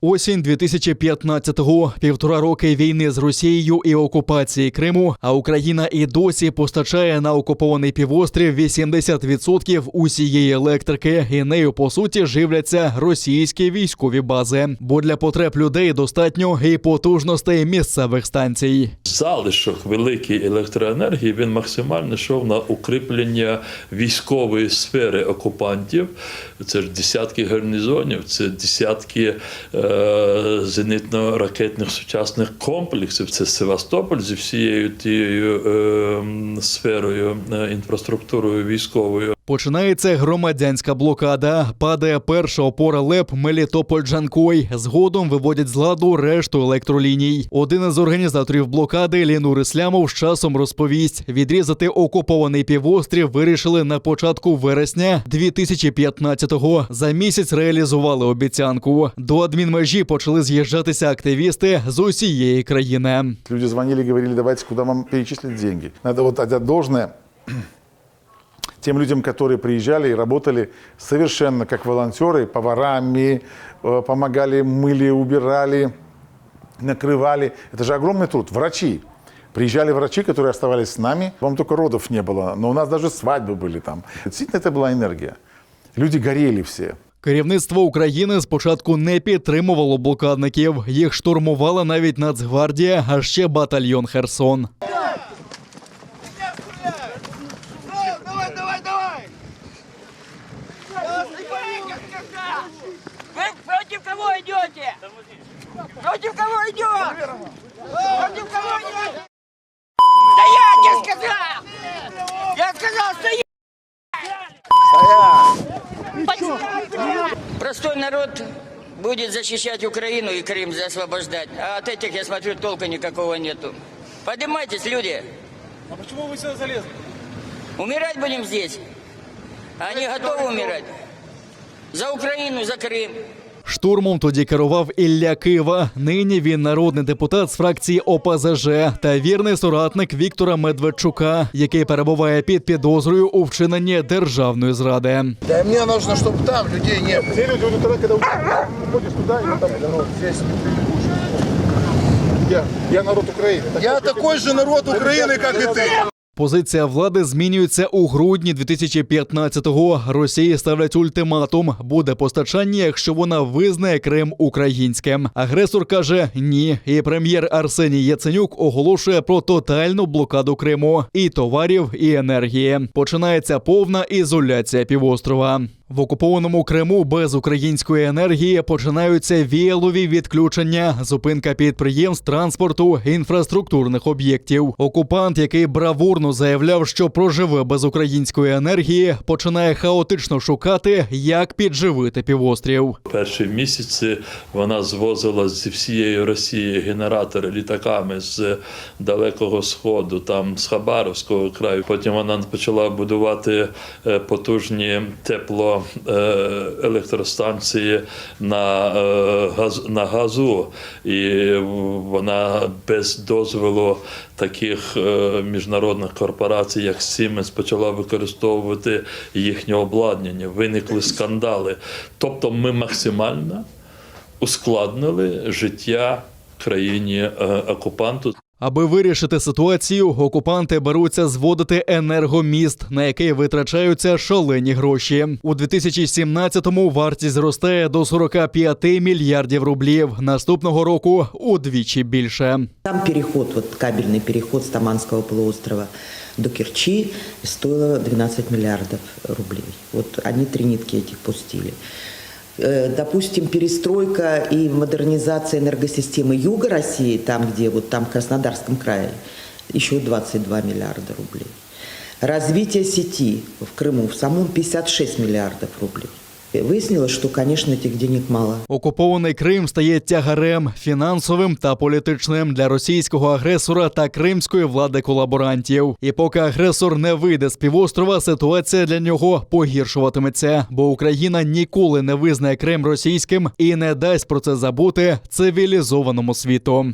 Осінь 2015-го. Півтора роки війни з Росією і окупації Криму, а Україна і досі постачає на окупований півострів 80% усієї електрики, і нею, по суті, живляться російські військові бази. Бо для потреб людей достатньо і потужностей місцевих станцій. Залишок великої електроенергії, він максимально йшов на укріплення військової сфери окупантів. Це ж десятки гарнізонів, це десятки зенітно-ракетних сучасних комплексів. Це Севастополь зі всією тією сферою, інфраструктурою військовою. Починається громадянська блокада. Падає перша опора ЛЕП Мелітополь-Джанкой. Згодом виводять з ладу решту електроліній. Один із організаторів блокади, Лінур Ислямов, з часом розповість, відрізати окупований півострів вирішили на початку вересня 2015-го. За місяць реалізували обіцянку. До адмінмежі почали з'їжджатися активісти з усієї країни. Люди звонили, говорили, давайте, куда вам перечислить деньги. Надо вот отдать должное тем людям, которые приезжали и работали совершенно как волонтеры, поварами, помогали, мыли, убирали, накрывали. Это же огромный труд. Врачи. Приезжали врачи, которые оставались с нами. Вам только родов не было, но у нас даже свадьбы были там. Действительно, это была энергия. Люди горели все. Керівництво України спочатку не підтримувало блокадників. Їх штурмувала навіть Нацгвардія, а ще батальйон «Херсон». Вы против кого идете? Против кого идет? Против кого идете? Стоять, я сказал! Я сказал, стоять! Простой народ будет защищать Украину и Крым освобождать. А от этих, я смотрю, толка никакого нету. Поднимайтесь, люди. А почему вы сюда залезли? Умирать будем здесь. Они готовы умирать. За Україну, за Крим. Штурмом тоді керував Ілля Кива. Нині він народний депутат з фракції ОПЗЖ та вірний соратник Віктора Медведчука, який перебуває під підозрою у вчиненні державної зради. Да мне нужно, чтобы там людей не было. Все люди уже тогда, когда уходишь туда, и там народ здесь. Я народ Украины. Я такой же народ Украины, как и ты. Позиція влади змінюється у грудні 2015-го. Росії ставлять ультиматум. Буде постачання, якщо вона визнає Крим українським. Агресор каже «ні». І прем'єр Арсеній Яценюк оголошує про тотальну блокаду Криму. І товарів, і енергії. Починається повна ізоляція півострова. В окупованому Криму без української енергії починаються віялові відключення, зупинка підприємств, транспорту, інфраструктурних об'єктів. Окупант, який бравурно заявляв, що проживе без української енергії, починає хаотично шукати, як підживити півострів. Перші місяці вона звозила зі всієї Росії генератори літаками з Далекого Сходу, там з Хабаровського краю. Потім вона почала будувати потужні електростанції на газу, і вона без дозволу таких міжнародних корпорацій, як Siemens, почала використовувати їхнє обладнання. Виникли скандали. Тобто ми максимально ускладнили життя країні-окупанту. Аби вирішити ситуацію, окупанти беруться зводити енергоміст, на який витрачаються шалені гроші. У 2017-му вартість зростає до 45 мільярдів рублів. Наступного року удвічі більше. Там переход, кабельный переход с Таманского полуострова до Керчи стоило 12 миллиардов рублей. Они 3 нитки этих пустили. Допустим, перестройка и модернизация энергосистемы Юга России, там, где там в Краснодарском крае, еще 22 миллиарда рублей. Развитие сети в Крыму в самом 56 миллиардов рублей. Вияснилось, що, звісно, цих денег мало. Окупований Крим стає тягарем фінансовим та політичним для російського агресора та кримської влади колаборантів. І поки агресор не вийде з півострова, ситуація для нього погіршуватиметься, бо Україна ніколи не визнає Крим російським і не дасть про це забути цивілізованому світу.